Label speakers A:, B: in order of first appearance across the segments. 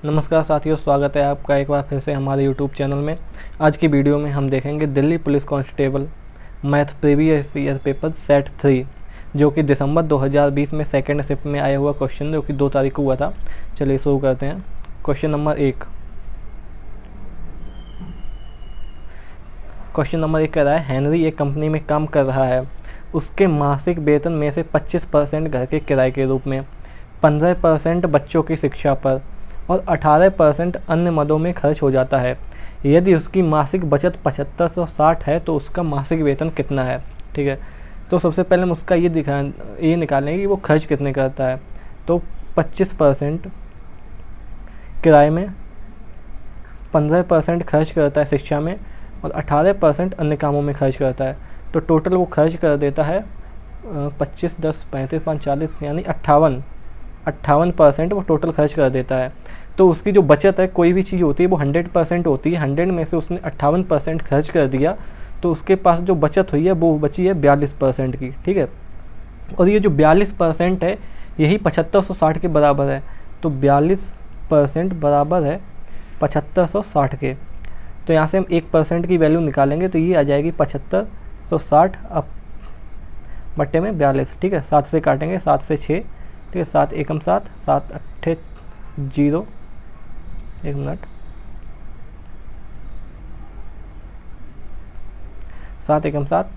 A: नमस्कार साथियों, स्वागत है आपका एक बार फिर से हमारे YouTube चैनल में। आज की वीडियो में हम देखेंगे Delhi police constable math previous year paper set 3, जो कि दिसंबर 2020 में सेकेंड शिफ्ट में आया हुआ क्वेश्चन, जो कि 2 तारीख को हुआ था। चलिए शुरू करते हैं। क्वेश्चन नंबर 1 कह रहा है, हेनरी एक कंपनी में काम कर रहा है। उसके मासिक वेतन में से 25% घर के किराए के रूप में, 15% बच्चों की शिक्षा पर और 18% अन्य मदों में खर्च हो जाता है। यदि उसकी मासिक बचत 7560 है तो उसका मासिक वेतन कितना है। ठीक है, तो सबसे पहले हम उसका ये निकालेंगे कि वो खर्च कितने करता है। तो 25% किराए में, 15% खर्च करता है शिक्षा में और 18% अन्य कामों में खर्च करता है। तो टोटल वो खर्च कर देता है 25, 10, 35, 5, 40 यानी 58% वो टोटल खर्च कर देता है। तो उसकी जो बचत है, कोई भी चीज़ होती है वो 100% होती है। 100 में से उसने 58% खर्च कर दिया, तो उसके पास जो बचत हुई है वो बची है 42% की। ठीक है, और ये जो 42% है यही 7560 के बराबर है। तो 42% बराबर है 7560 के। तो यहाँ से हम 1% की वैल्यू निकालेंगे तो ये आ जाएगी 7560 अब बट्टे में 42। ठीक है, 7 से काटेंगे, 7 से 6, ठीक है, 7 एकम 7, 7 अट्ठे 0, एक मिनट, 7 एकम 7,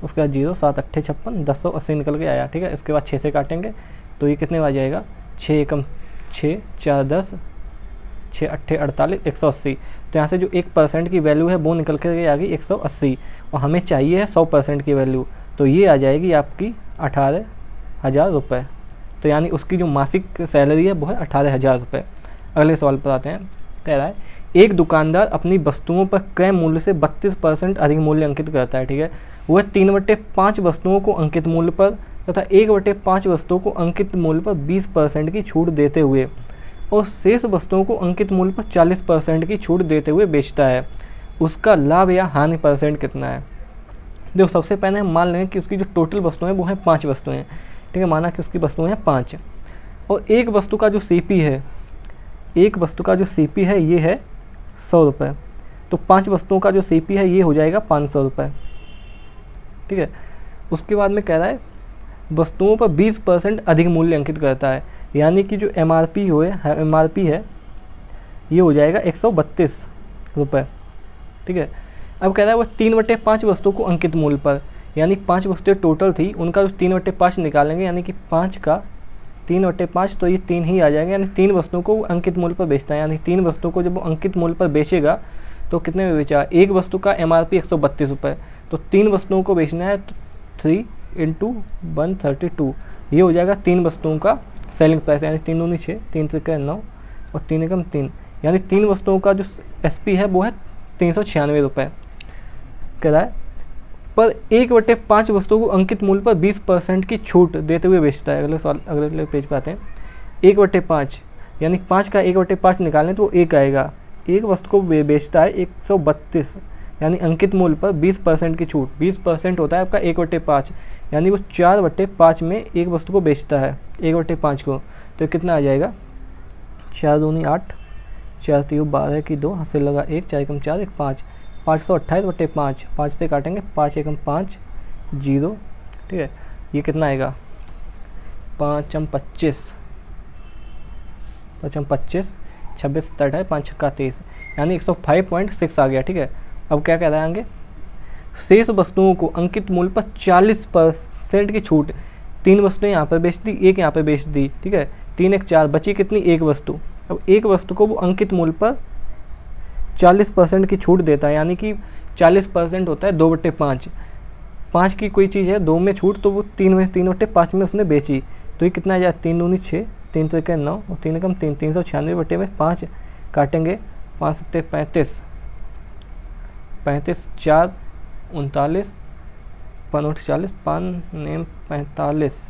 A: उसके बाद 0, 7 अट्ठे 56, 1080 निकल के आया। ठीक है, इसके बाद 6 से काटेंगे तो ये कितने में आ जाएगा, 6 एकम 6, 4 10, 6 अट्ठे 48, 180। तो यहाँ से जो 1% की वैल्यू है वो निकल के आ गई 180, और हमें चाहिए है 100% की वैल्यू, तो ये आ जाएगी आपकी 18,000 रुपये। तो यानी उसकी जो मासिक सैलरी है वो है 18,000 रुपये। अगले सवाल पर आते हैं। कह रहा है, एक दुकानदार अपनी वस्तुओं पर क्रय मूल्य से 32% अधिक मूल्य अंकित करता है। ठीक है, वह 3/5 वस्तुओं को अंकित मूल्य पर तथा 1/5 वस्तुओं को अंकित मूल्य पर 20% की छूट देते हुए और शेष वस्तुओं को अंकित मूल्य पर 40% की छूट देते हुए बेचता है। उसका लाभ या हानि परसेंट कितना है। देखो, सबसे पहले हम मान लेंगे कि उसकी जो टोटल वस्तुएं वो हैं 5 वस्तुएं। ठीक है, माना कि उसकी वस्तुएं हैं 5 और एक वस्तु का जो सीपी है, ये है 100 रुपये। तो 5 वस्तुओं का जो सीपी है ये हो जाएगा 500 रुपये। ठीक है, उसके बाद में कह रहा है वस्तुओं पर 20% अधिक मूल्य अंकित करता है, यानी कि जो एमआरपी है ये हो जाएगा 132 रुपये। ठीक है, अब कह रहा है वो 3/5 वस्तुओं को अंकित मूल्य पर, यानी 5 वस्तुएं टोटल थी, उनका जो 3/5 निकालेंगे, यानी कि 5 का 3/5, तो ये 3 ही आ जाएगा। यानी 3 वस्तुओं को अंकित मूल्य पर बेचता है, यानी 3 वस्तुओं को जब वो अंकित मूल्य पर बेचेगा तो कितने में बेचा। एक वस्तु का एमआरपी 132 रुपये, तो 3 वस्तुओं को बेचना है, तो 3 × 132, ये हो जाएगा 3 वस्तुओं का सेलिंग प्राइस। यानी 3 दूनी 6, 3 त्रिके 9 और 3 एकम 3, यानी 3 वस्तुओं का जो एसपी है वो है 396 रुपये। कह रहा है पर 1/5 वस्तुओं को अंकित मूल्य पर 20% की छूट देते हुए बेचता है। अगले सवाल, अगले पेज पर आते हैं। 1/5 यानी 5 का 1/5 निकालें तो 1 आएगा। एक वस्तु को बेचता है 132, यानी अंकित मूल्य पर 20% की छूट। 20% होता है आपका 1/5, यानी वो 4/5 में एक वस्तु को बेचता है, 1/5 को। तो कितना आ जाएगा, 4 दूनी 8, 4 3 12 की 2, हाथ से लगा 1, 4 एकम 4, 1 5, 528/5, 5 से काटेंगे, 5 एकम 5, 0। ठीक है, ये कितना आएगा, 5 × 25, 26, 28, 5 छक्का 23, यानी 105.6 आ गया। ठीक है, अब क्या कह रहे हैं आगे, शेष वस्तुओं को अंकित मूल्य पर 40% की छूट। 3 वस्तुएं यहाँ पर बेच दी, 1 यहाँ पर बेच दी। ठीक है, 3 1 4, बची कितनी, 1 वस्तु। अब एक वस्तु को वो अंकित मूल्य पर 40% की छूट देता है, यानी कि 40% होता है 2/5। 5 की कोई चीज़ है, 2 में छूट, तो वो 3/5 में उसने बेची, तो ये कितना आ जाए, 3 दूनी 6, 3 त्रिके 9 और 3 एकम 3, 396/5 काटेंगे, 5 7 35, 35 4 39, 5 40, 5 नेम 45,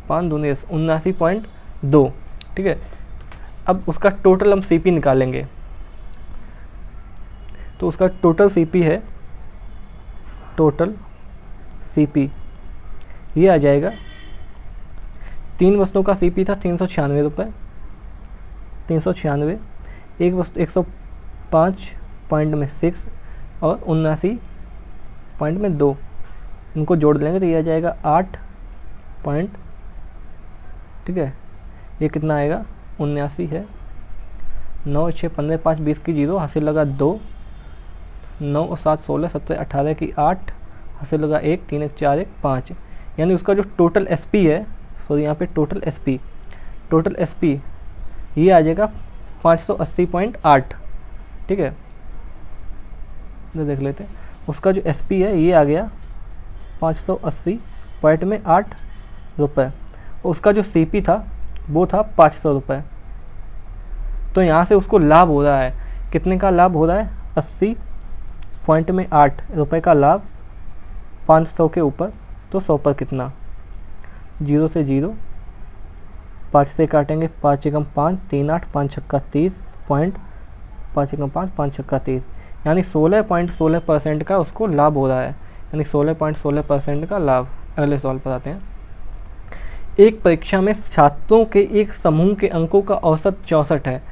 A: 5 दूनी 79.2। ठीक है, अब उसका टोटल हम सीपी निकालेंगे, तो उसका टोटल सीपी है, टोटल सीपी ये आ जाएगा, 3 वस्तुओं का सीपी था 396 रुपये, 396, एक वस्तु 105 पॉइंट में 6 और 79 पॉइंट में 2, इनको जोड़ लेंगे तो ये आ जाएगा 8 पॉइंट, ठीक है। ये कितना आएगा 79 है, 9 6 15 5 20 की 0, हासिल लगा 2, 9 और 7 16 17 18 की 8, हासिल लगा 1, 3 1 4 1 5, यानी उसका जो टोटल एसपी है, सॉरी यहाँ पे टोटल एसपी ये आ जाएगा 580.8, ठीक है। तो देख लेते हैं उसका जो एसपी है ये आ गया 580 पॉइंट में 8 रुपये, उसका जो सीपी था वो था 500 रुपये। तो यहाँ से उसको लाभ हो रहा है, कितने का लाभ हो रहा है, 80 पॉइंट में 8 रुपये का लाभ 500 के ऊपर। तो 100 पर कितना, 0 से 0, 5 से काटेंगे, 5 एकम 5, 3 8, 5 छक्का 30 पॉइंट, 5 एकम 5, 5 छक्का 30, यानी 16.16% का उसको लाभ हो रहा है, यानी 16.16% का लाभ। अगले सवाल पर आते हैं। एक परीक्षा में छात्रों के एक समूह के अंकों का औसत 64 है।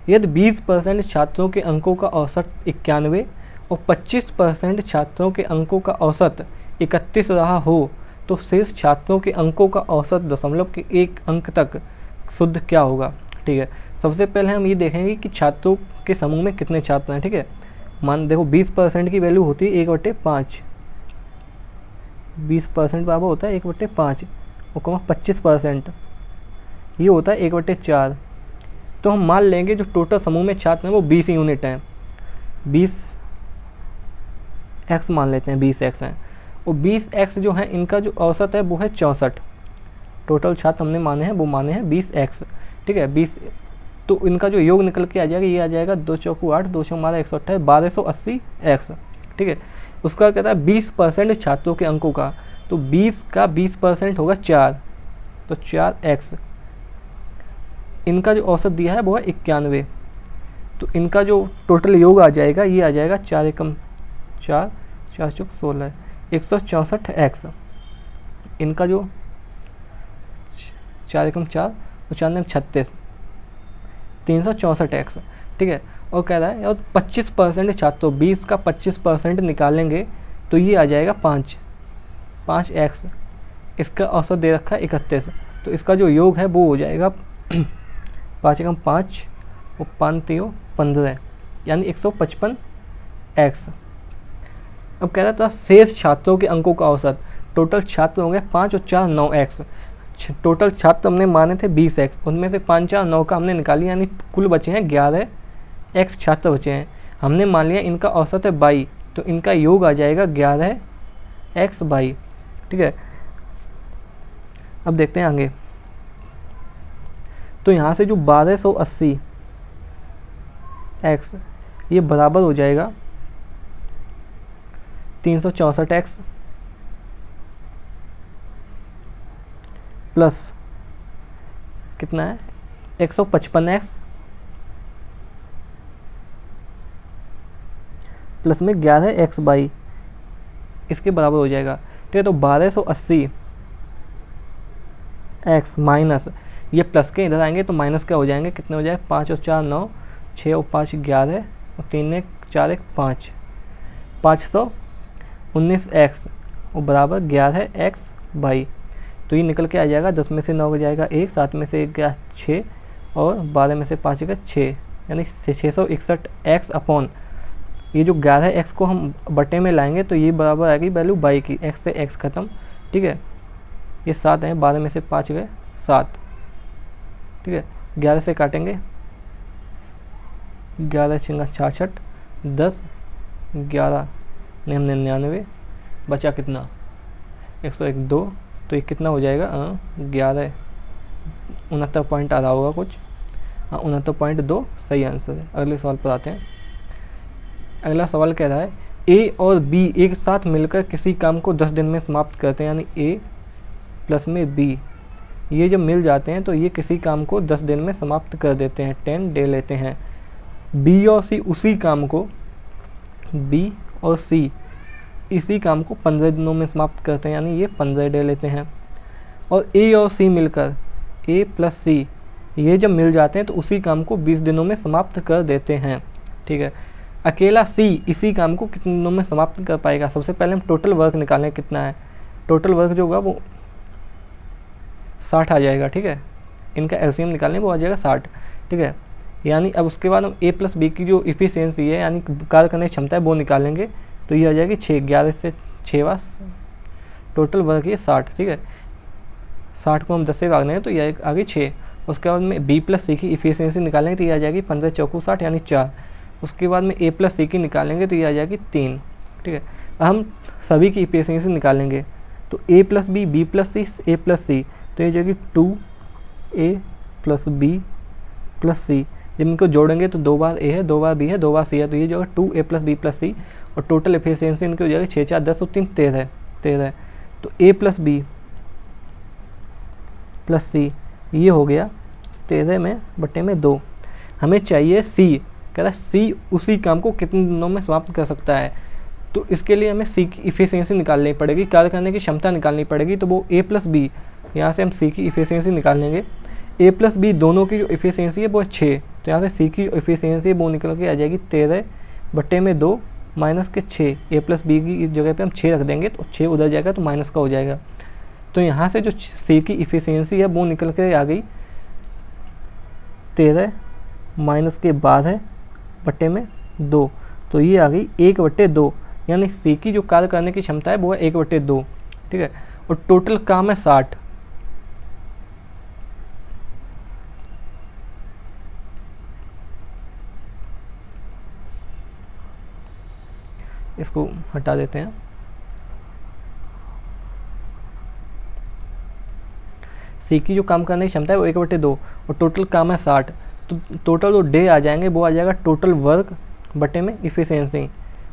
A: यदि 20% छात्रों के अंकों का औसत 91 और 25% छात्रों के अंकों का औसत 31 रहा हो तो शेष छात्रों के अंकों का औसत दशमलव के 1 अंक तक शुद्ध क्या होगा। ठीक है, सबसे पहले हम ये देखेंगे कि छात्रों के समूह में कितने छात्र हैं। ठीक है, मान देखो 20% की वैल्यू होती है 1/5, 20% बराबर होता है 1/5 और 25% ये होता है 1/4। तो हम मान लेंगे जो टोटल समूह में छात्र हैं वो 20 यूनिट हैं, 20x मान लेते हैं, 20x हैं, और 20x जो है इनका जो औसत है वो है 64। टोटल छात्र हमने माने हैं वो माने हैं 20x। ठीक है, 20, तो इनका जो योग निकल के आ जाएगा, ये आ जाएगा 2 चौकू 8, 2 चौक 128, 1280x। ठीक है, उसका कहता है 20% छात्रों के अंकों का, तो 20 का 20% होगा 4, तो 4x। इनका जो औसत दिया है वो है 91, तो इनका जो टोटल योग आ जाएगा ये आ जाएगा 4 एकम 4, 4 चौक 16, 164x। इनका जो 4 एकम 4 और 4 9 36, 364x। ठीक है, और कह रहा है और 25% छात्रों, 20 का 25% निकालेंगे तो ये आ जाएगा 5x। इसका औसत दे रखा है 31, तो इसका जो योग है वो हो जाएगा 5 एकम 5 और 5 3 15, यानी 155x। अब कह रहा था शेष छात्रों के अंकों का औसत, टोटल छात्र होंगे 5 और 4 9x। टोटल छात्र हमने माने थे 20x, उनमें से 5 4 9 का हमने निकाली, यानी कुल बचे हैं 11x छात्र बचे हैं। हमने मान लिया इनका औसत है 22, तो इनका योग आ जाएगा 11x 22। ठीक है, अब देखते हैं आगे। तो यहाँ से जो 1280x ये बराबर हो जाएगा 364x प्लस कितना है 155x प्लस में 11x 22, इसके बराबर हो जाएगा। ठीक है, तो 1280x माइनस ये प्लस के इधर आएंगे तो माइनस क्या हो जाएंगे, कितने हो जाए 5 और 4 9, 6 और 5 11 और 3 1 4 1 5, 519x और बराबर 11x 22। तो ये निकल के आ जाएगा, 10 में से 9 हो जाएगा 1, 7 में से 1 गया 6 और 12 में से 5 गया 6, यानी 661x अपॉन ये जो 11x को हम बटे में लाएंगे तो ये बराबर आएगी वैल्यू 22 की, x से x खत्म। ठीक है, ये 7 है, 12 में से 5 गए 7। ठीक है, 11 से काटेंगे, 11 छिंगा 66, 10 11 99, बचा कितना 101 2, तो ये कितना हो जाएगा 11 69 पॉइंट आ रहा होगा कुछ, 69.2 सही आंसर है। अगले सवाल पर आते हैं। अगला सवाल कह रहा है ए और बी एक साथ मिलकर किसी काम को 10 दिन में समाप्त करते हैं, यानी ए प्लस में बी ये जब मिल जाते हैं तो ये किसी काम को 10 दिन में समाप्त कर देते हैं, 10 डे लेते हैं। बी और सी उसी काम को, बी और सी इसी काम को 15 दिनों में समाप्त करते हैं, यानी ये 15 डे लेते हैं। और ए और सी मिलकर, ए प्लस सी ये जब मिल जाते हैं तो उसी काम को 20 दिनों में समाप्त कर देते हैं। ठीक है, अकेला सी इसी काम को कितने दिनों में समाप्त कर पाएगा? सबसे पहले हम टोटल वर्क निकालें कितना है। टोटल वर्क जो होगा वो 60 आ जाएगा। ठीक है, इनका एलसीएम निकालने वो आ जाएगा 60। ठीक है, यानी अब उसके बाद हम A+B की जो इफिशियंसी है यानी कार्य करने की क्षमता है वो निकालेंगे, तो ये आ जाएगी 6। 11 से 6 टोटल वर्क ये 60। ठीक है, 60 को हम 10 से भाग देंगे तो ये आ गई 6। उसके बाद में B+C की इफिशियंसी निकालेंगे तो ये आ जाएगी 15 चौको 60 यानी 4। उसके बाद में A+C की निकालेंगे तो ये आ जाएगी 3। ठीक है, हम सभी की इफिशियंसी निकालेंगे तो A+B B+C A+C तो ये जाएगी 2A+B+C। जब इनको जोड़ेंगे तो 2 बार A है, 2 बार B है, 2 बार C है, तो ये जो है 2A+B+C और टोटल एफिशिएंसी इनकी हो जाएगी 6 4 10 और 3 13। तो A+B+C ये हो गया 13 में बटे में 2। हमें चाहिए C, कह रहा है C उसी काम को कितने दिनों में समाप्त कर सकता है। तो इसके लिए हमें C की इफिशियंसी निकालनी पड़ेगी, कार्य करने की क्षमता निकालनी पड़ेगी। तो वो A+B, यहाँ से हम C की इफिशियंसी निकाल लेंगे। A+B दोनों की जो इफिशियंसी है वो है 6, तो यहाँ से C की इफिशियंसी वो निकल के आ जाएगी 13 बटे में 2 माइनस के 6। A+B की जगह पे हम 6 रख देंगे तो 6 उधर जाएगा तो माइनस का हो जाएगा। तो यहाँ से जो C की इफिशियंसी है वो निकल के आ गई 13 माइनस के 12 बटे में 2, तो ये आ गई 1/2। यानी C की जो कार्य करने की क्षमता है वो है 1/2। ठीक है, और टोटल काम है 60। इसको हटा देते हैं। C की जो काम करने की क्षमता है वो 1/2 और टोटल काम है 60। तो टोटल जो डे आ जाएंगे वो आ जाएगा टोटल वर्क बटे में इफिशियंसी।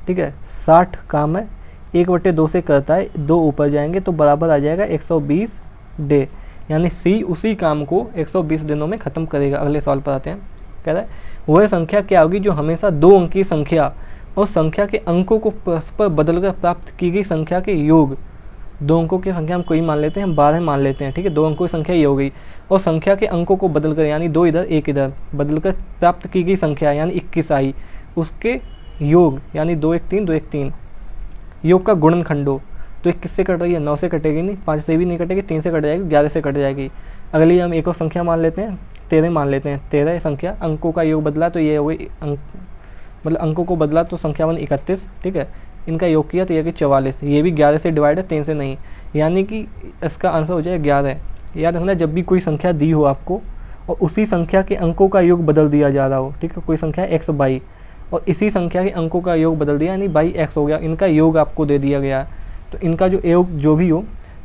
A: ठीक है, 60 काम है, 1/2 से करता है, 2 ऊपर जाएंगे तो बराबर आ जाएगा 120 डे। यानी C उसी काम को 120 दिनों में ख़त्म करेगा। अगले सवाल पर आते हैं। कह रहा है वह संख्या क्या होगी जो हमेशा 2 अंक की संख्या और संख्या के अंकों को परस्पर बदलकर प्राप्त की गई संख्या के योग। 2 अंकों की संख्या हम कोई मान लेते हैं, हम 12 मान लेते हैं। ठीक है, 2 अंकों की संख्या ये हो गई और संख्या के अंकों को बदलकर यानी 2 इधर 1 इधर बदलकर प्राप्त की गई संख्या यानी 21 आई, उसके योग यानी 2 1 3 2 1 3 योग का गुणनखंडो। तो 21 से कट रही है, 9 से कटेगी नहीं, 5 से भी नहीं कटेगी, 3 से कट जाएगी, 11 से कट जाएगी। अगली हम एक और संख्या मान लेते हैं, 13 मान लेते हैं। 13 संख्या अंकों का योग बदला तो ये हो गई मतलब अंकों को बदला तो संख्या बनी 31। ठीक है, इनका योग किया तो ये कि 44। ये भी 11 से डिवाइड है, 3 से नहीं, यानी कि इसका आंसर हो जाए 11। याद रखना जब भी कोई संख्या दी हो आपको और उसी संख्या के अंकों का योग बदल दिया जा रहा हो। ठीक है, कोई संख्या x बाई और इसी संख्या के अंकों का योग बदल दिया यानी बाई x हो गया, इनका योग आपको दे दिया गया। तो इनका जो योग जो भी हो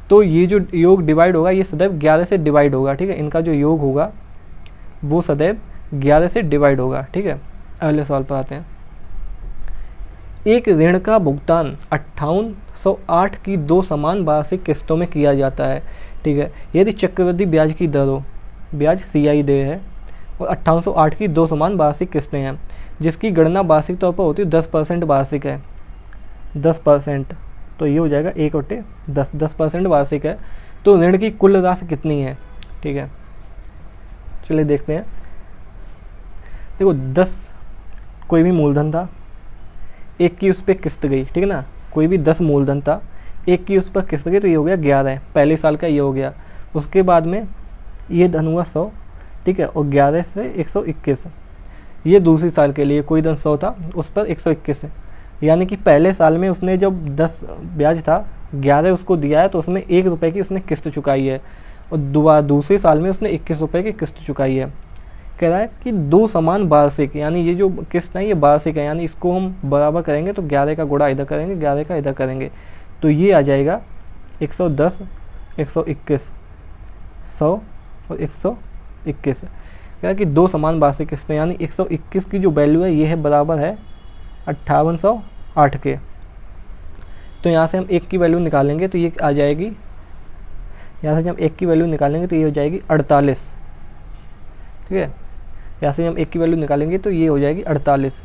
A: तो ये जो योग डिवाइड होगा ये सदैव 11 से डिवाइड होगा। ठीक है, इनका जो योग होगा वो सदैव 11 से डिवाइड होगा। ठीक है, अगले सवाल पर आते हैं। एक ऋण का भुगतान 5808 की 2 समान वार्षिक किस्तों में किया जाता है। ठीक है, यदि चक्रवृद्धि ब्याज की दर हो, ब्याज CI दे है और 5808 की 2 समान वार्षिक किस्तें हैं जिसकी गणना वार्षिक तौर पर होती है 10% वार्षिक है। 10% तो ये हो जाएगा 1/10, 10% वार्षिक है। तो ऋण की कुल राशि कितनी है? ठीक है, चलिए देखते हैं। देखो 10 कोई भी मूलधन था, एक की उस पर किस्त गई। ठीक है ना, कोई भी 10 मूलधन था, एक की उस पर किस्त गई तो ये हो गया 11, पहले साल का ये हो गया। उसके बाद में ये धन हुआ 100। ठीक है, और 11 से 121 ये दूसरी साल के लिए कोई धन 100 था उस पर 121 है, यानी कि पहले साल में उसने जब 10 ब्याज था 11 उसको दिया है तो उसमें 1 रुपये की उसने किस्त चुकाई है और दूसरे साल में उसने 21 रुपये की किस्त चुकाई है। कह रहा है कि 2 समान वार्षिक यानी ये जो किस्त है ये वार्षिक है, यानी इसको हम बराबर करेंगे तो 11 का गुणा इधर करेंगे, 11 का इधर करेंगे तो ये आ जाएगा 110 121 100 और 121। कह रहा है कि 2 समान वार्षिक किस्तें यानी 121 की जो वैल्यू है ये है बराबर है 5808 के। तो यहाँ से हम 1 की वैल्यू निकालेंगे तो ये आ जाएगी, यहाँ से जब 1 की वैल्यू निकालेंगे तो ये हो जाएगी 48। ठीक है, यहाँ से हम 1 की वैल्यू निकालेंगे तो ये हो जाएगी 48।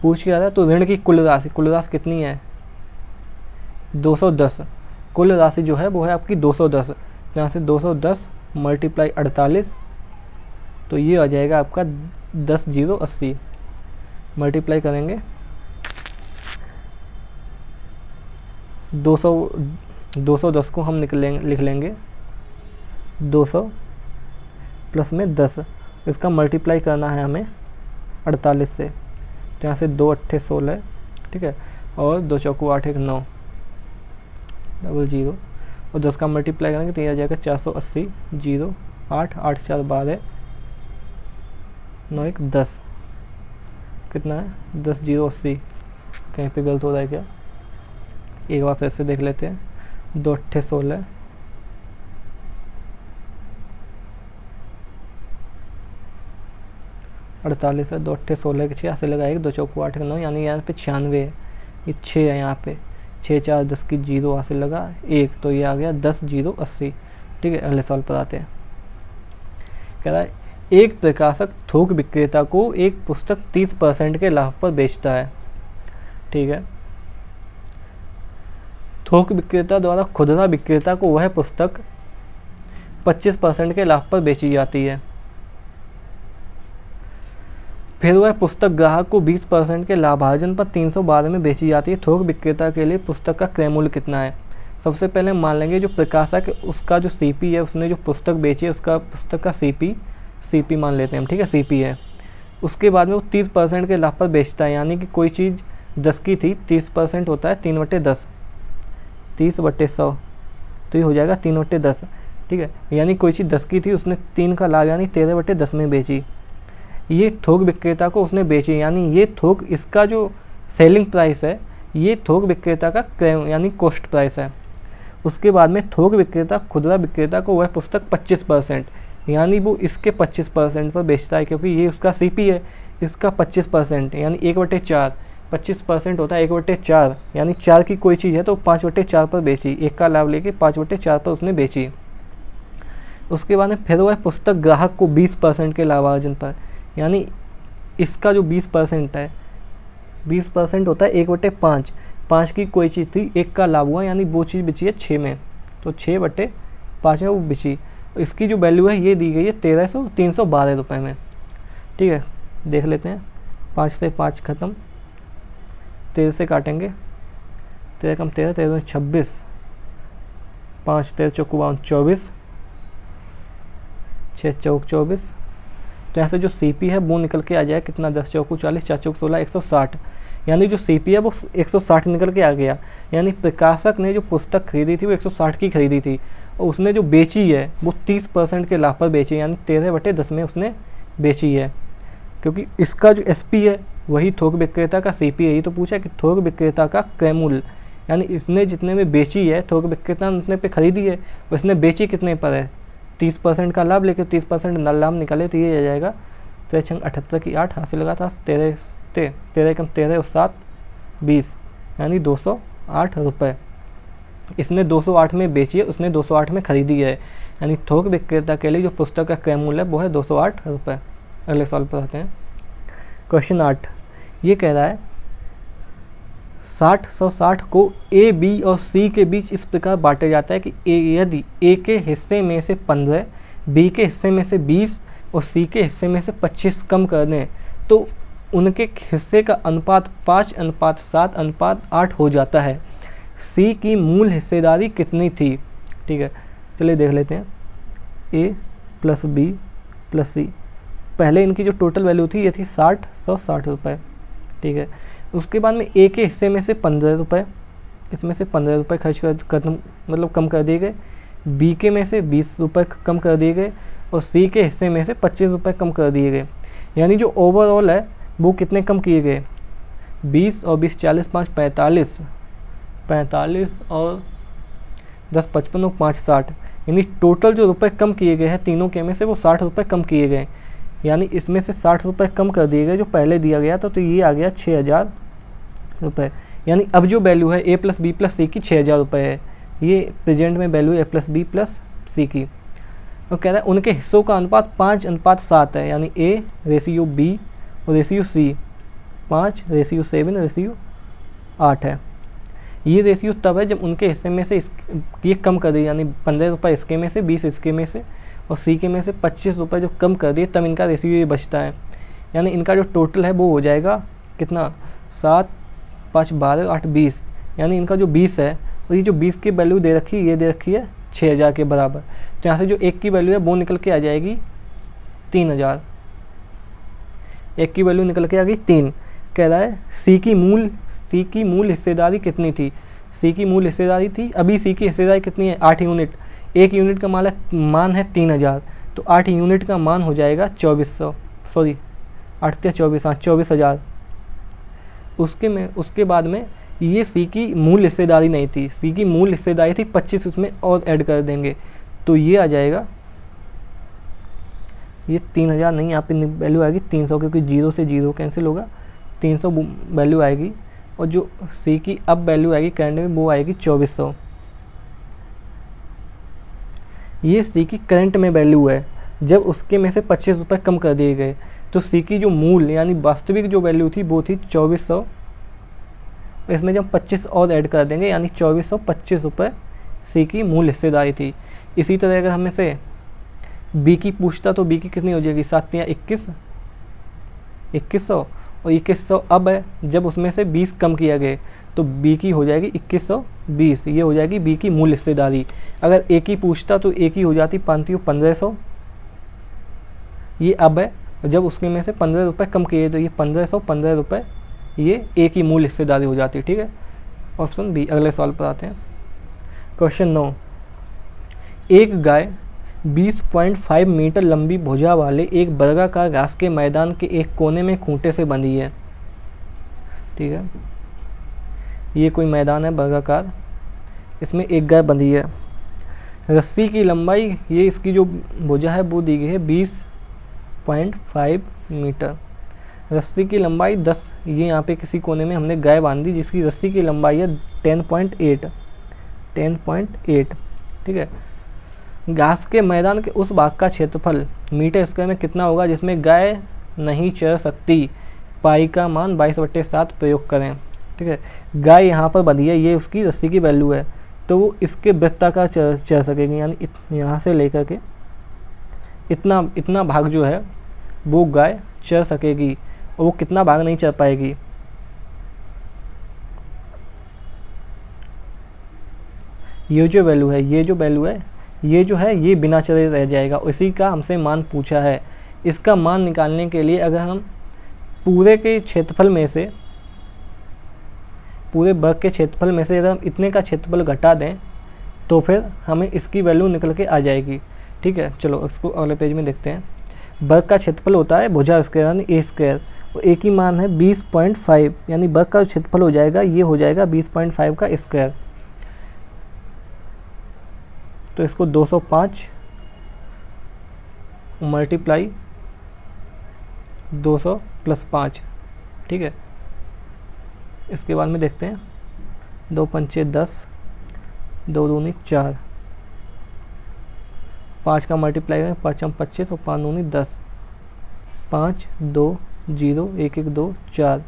A: पूछ के आ रहा है तो ऋण की कुल राशि कितनी है? 210। कुल राशि जो है वो है आपकी 210। यहाँ से 210 मल्टीप्लाई 48 तो ये आ जाएगा आपका 10 0 80। मल्टीप्लाई करेंगे 210 को हम लिख लेंगे 200 प्लस में 10, इसका मल्टीप्लाई करना है हमें 48 से। तो यहाँ से 2 8 16, ठीक है, और 2 चौको 8 1 9 00, और 10 का मल्टीप्लाई करेंगे तो ये आ जाएगा 480 0 8 8 4 12 9 1 10, कितना है 10 0 80। कहीं पे गलत हो रहा है क्या, एक बार फिर से देख लेते हैं। 2 8 16, 48 है, 2 8 16 के 6 से लगाएगा, 2 चौको 8 9, यानी यहाँ पे 96 है, ये 6 है, यहाँ पे 6 4 10 की 0 वहाँ से लगा 1, तो ये आ गया 10 0 80। ठीक है, अगले सवाल पर आते हैं। कह रहा है एक प्रकाशक थोक विक्रेता को एक पुस्तक 30% के लाभ पर बेचता है। ठीक है, थोक विक्रेता द्वारा खुदरा विक्रेता को वह पुस्तक 25% के लाभ पर बेची जाती है। फिर वह पुस्तक ग्राहक को 20% के लाभार्जन पर 312 में बेची जाती है। थोक विक्रेता के लिए पुस्तक का क्रय मूल्य कितना है? सबसे पहले मान लेंगे जो प्रकाशक है उसका जो सीपी है, उसने जो पुस्तक बेची है उसका पुस्तक का सीपी मान लेते हैं हम, ठीक है, सीपी है। उसके बाद में वो 30% के लाभ पर बेचता है, यानी कि कोई चीज़ 10 की थी, 30% होता है 3/10, 30/100, तो ये हो जाएगा 3/10। ठीक है, यानी कोई चीज़ 10 की थी, उसने 3 का लाभ यानी 13/10 में बेची। ये थोक विक्रेता को उसने बेची, यानी ये थोक, इसका जो सेलिंग प्राइस है ये थोक विक्रेता का क्रय यानी कॉस्ट प्राइस है। उसके बाद में थोक विक्रेता खुदरा विक्रेता को वह पुस्तक 25% यानी वो इसके 25% पर बेचता है, क्योंकि ये उसका सीपी है, इसका 25% यानी 1/4, 25% होता है 1/4, यानी 4 की कोई चीज़ है तो 5/4 पर बेची, 1 का लाभ लेके 5/4 पर उसने बेची। उसके बाद में फिर वह पुस्तक ग्राहक को 20% के लाभार्जन पर, यानी इसका जो 20% है, 20% होता है 1/5, 5 की कोई चीज़ थी, 1 का लाभ हुआ, यानी वो चीज़ बिची है 6 में, तो 6/5 में वो बिची। इसकी जो वैल्यू है ये दी गई है 312 रुपये में। ठीक है, देख लेते हैं, 5 से 5 ख़त्म, 13 से काटेंगे, 13 कम 13, 13 26, 5 13 चौको 24, 6 चौक 24, तो यहाँ से जो सीपी है वो निकल के आ जाएगा कितना, 10 चौको 40, 4 चौक 16, 160, यानी जो सीपी है वो 160 निकल के आ गया। यानी प्रकाशक ने जो पुस्तक खरीदी थी वो 160 की खरीदी थी, और उसने जो बेची है वो 30% के लाभ पर बेची, यानी 13/10 में उसने बेची है, क्योंकि इसका जो एसपी है वही थोक विक्रेता का सीपी है। ये तो पूछा कि थोक विक्रेता का क्रय मूल्य, यानी इसने जितने में बेची है, थोक विक्रेता ने उतने पे खरीदी है, और इसने बेची कितने पर है, 30% का लाभ लेके 30% लाभ निकाले, तो ये आ जाएगा 13 78 की 8 हासिल लगा था, 13 कम 13 और 7 20, यानी 208 रुपये। इसने 208 में बेची है, उसने 208 में खरीदी है, यानी थोक विक्रेता के लिए जो पुस्तक का क्रय मूल्य है वो है 208 रुपये। अगले सवाल पर आते हैं। क्वेश्चन 8 ये कह रहा है 60 को ए, बी और सी के बीच इस प्रकार बांटा जाता है कि यदि ए के हिस्से में से 15, बी के हिस्से में से 20 और सी के हिस्से में से 25 कम कर दें तो उनके हिस्से का अनुपात 5:7:8 हो जाता है। सी की मूल हिस्सेदारी कितनी थी? ठीक है, चलिए देख लेते हैं। ए प्लस बी प्लस सी, पहले इनकी जो टोटल वैल्यू थी ये थी 160 रुपये। ठीक है, उसके बाद में ए के हिस्से में से 15 रुपये, इसमें से 15 रुपये खर्च मतलब कम कर दिए गए, बी के में से 20 रुपये कम कर दिए गए, और सी के हिस्से में से 25 रुपये कम कर दिए गए। यानी जो ओवरऑल है वो कितने कम किए गए, 20 और 20 40 5 45 और 10 55 और 5 60, यानी टोटल जो रुपए कम किए गए हैं तीनों के में से वो 60 रुपये कम किए गए, यानी इसमें से 60 रुपये कम कर दिए गए जो पहले दिया गया था, तो ये आ गया 6000 रुपये। यानी अब जो वैल्यू है ए प्लस बी प्लस सी की 6000 रुपये है, ये प्रेजेंट में वैल्यू ए प्लस बी प्लस सी की। और कह रहा है उनके हिस्सों का अनुपात 5:7 है, यानी ए रेशियो बी और रेशियो सी 5:7:8 है। ये रेशियो तब है जब उनके हिस्से में से ये कम कर दी, यानी 15 रुपये इसके में से, 20 इसके में से और सी के में से 25 रुपये जब कम कर दिए तब इनका रेशियो ये बचता है। यानी इनका जो टोटल है वो हो जाएगा कितना, 7 5 12 8 20, यानी इनका जो 20 है, और ये जो 20 की वैल्यू दे रखी है, ये दे रखी है 6000 के बराबर। तो यहाँ से जो एक की वैल्यू है वो निकल के आ जाएगी 3000, एक की वैल्यू निकल के आ गई 3। कह रहा है सी की मूल हिस्सेदारी कितनी थी। सी की मूल हिस्सेदारी थी, अभी सी की हिस्सेदारी कितनी है, 8 यूनिट। एक यूनिट का मान है 3000, तो 8 यूनिट का मान हो जाएगा 2400, सॉरी 8 या 24, हाँ 24,000। उसके बाद में ये सी की मूल हिस्सेदारी नहीं थी, सी की मूल हिस्सेदारी थी 25, उसमें और ऐड कर देंगे तो ये आ जाएगा, ये 3000 नहीं, यहाँ पे वैल्यू आएगी 300, क्योंकि 0 से 0 कैंसिल होगा, 300 वैल्यू आएगी। और जो सी की अब वैल्यू आएगी करंट में वो आएगी 2400। ये सी की करंट में वैल्यू है, जब उसके में से 25 रुपये कम कर दिए गए तो सी की जो मूल यानी वास्तविक जो वैल्यू थी वो थी 2400। इसमें जब 25 और ऐड कर देंगे यानी 2425 रुपये सी की मूल हिस्सेदारी थी। इसी तरह अगर हमें से बी की पूछता तो बी की कितनी हो जाएगी, 7 या 21, 2100, और 2100 अब है जब उसमें से 20 कम किया गया तो बी की हो जाएगी 2120, ये हो जाएगी बी की मूल हिस्सेदारी। अगर ए की पूछता तो ए की हो जाती 1500, ये अब है जब उसके में से 15 रुपये कम किए तो ये 1515 रुपये ये ए की मूल हिस्सेदारी हो जाती है। ठीक है, ऑप्शन बी। अगले सवाल पर आते हैं। क्वेश्चन 9, एक गाय 20.5 मीटर लंबी भुजा वाले एक वर्गाकार घास के मैदान के एक कोने में खूंटे से बंधी है। ठीक है, ये कोई मैदान है वर्गाकार, इसमें एक गाय बंधी है। रस्सी की लंबाई, ये इसकी जो भुजा है वो दी गई है 20.5 मीटर। रस्सी की लंबाई 10, ये यहाँ पे किसी कोने में हमने गाय बांधी जिसकी रस्सी की लंबाई है 10.8। ठीक है, घास के मैदान के उस भाग का क्षेत्रफल मीटर स्क्वायर में कितना होगा जिसमें गाय नहीं चर सकती। पाई का मान 22/7 प्रयोग करें। ठीक है, गाय यहाँ पर बंधी है, ये उसकी रस्सी की वैल्यू है, तो वो इसके वृत्ताकार चर सकेगी, यानी यहाँ से लेकर के इतना भाग जो है वो गाय चर सकेगी, और वो कितना भाग नहीं चर पाएगी। ये जो वैल्यू है ये जो है ये बिना चरे रह जाएगा। इसी का हमसे मान पूछा है। इसका मान निकालने के लिए अगर हम पूरे के क्षेत्रफल में से, पूरे वर्ग के क्षेत्रफल में से अगर हम इतने का क्षेत्रफल घटा दें तो फिर हमें इसकी वैल्यू निकल के आ जाएगी। ठीक है, चलो इसको अगले पेज में देखते हैं। वर्ग का क्षेत्रफल होता है भुजा स्क्वायर यानी ए स्क्वायर, और एक ही मान है 20.5, यानी वर्ग का क्षेत्रफल हो जाएगा ये हो जाएगा 20.5 का स्क्वायर। तो इसको 205 मल्टीप्लाई 200 + 5। ठीक है, इसके बाद में देखते हैं 2 पंचे 10, 2 दूनी 4, 5 का मल्टीप्लाई करें 5 × 25 और 5 दूनी 10, 5 2 0 1 1 2 4।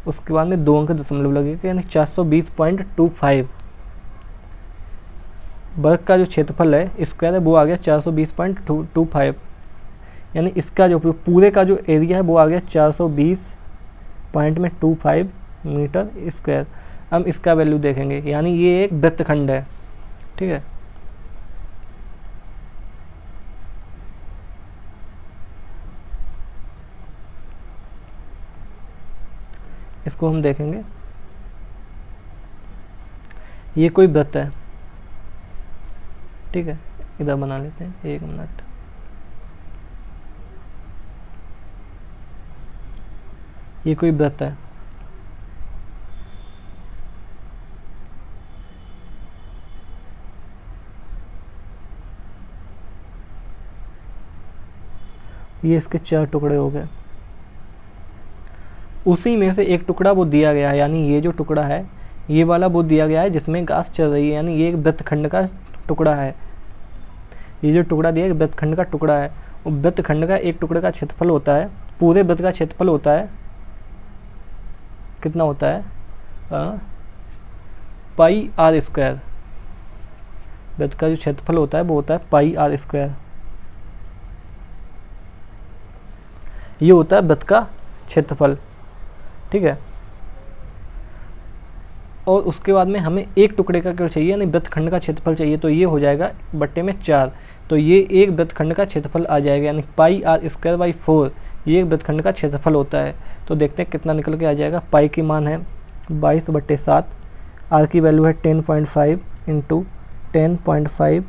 A: उसके बाद में 2 अंक दशमलव लगेगा यानी 420.25। वर्ग का जो क्षेत्रफल है स्क्वायर है वो आ गया 420.25, यानी इसका जो पूरे का जो एरिया है वो आ गया 420.25 मीटर स्क्वायर। हम इसका वैल्यू देखेंगे, यानी ये एक वृत्तखंड है। ठीक है, इसको हम देखेंगे, ये कोई वृत्त है। ठीक है, इधर बना लेते हैं, 1 मिनट। ये कोई वृत्त है, ये इसके 4 टुकड़े हो गए। उसी में से एक टुकड़ा वो दिया गया है, यानी ये जो टुकड़ा है ये वाला वो दिया गया है जिसमें घास चल रही है, यानी ये एक वृत्तखंड का टुकड़ा है। ये जो टुकड़ा दिया है वृत्तखंड का टुकड़ा है, और वृत्तखंड का एक टुकड़े का क्षेत्रफल होता है, पूरे वृत्त का क्षेत्रफल होता है कितना होता है, πr²। वृत्त का जो क्षेत्रफल होता है वो होता है πr²। ये होता है वृत्त का क्षेत्रफल, ठीक है। और उसके बाद में हमें एक टुकड़े का क्या चाहिए, यानी वृत्तखंड का क्षेत्रफल चाहिए, तो ये हो जाएगा बट्टे में 4, तो ये एक वृत्तखंड का क्षेत्रफल आ जाएगा, यानी पाई आर स्क्वायर बाई 4 ये एक वृत्तखंड का क्षेत्रफल होता है। तो देखते हैं कितना निकल के आ जाएगा। पाई की मान है 22/7, आर की वैल्यू है 10.5 इंटू 10.5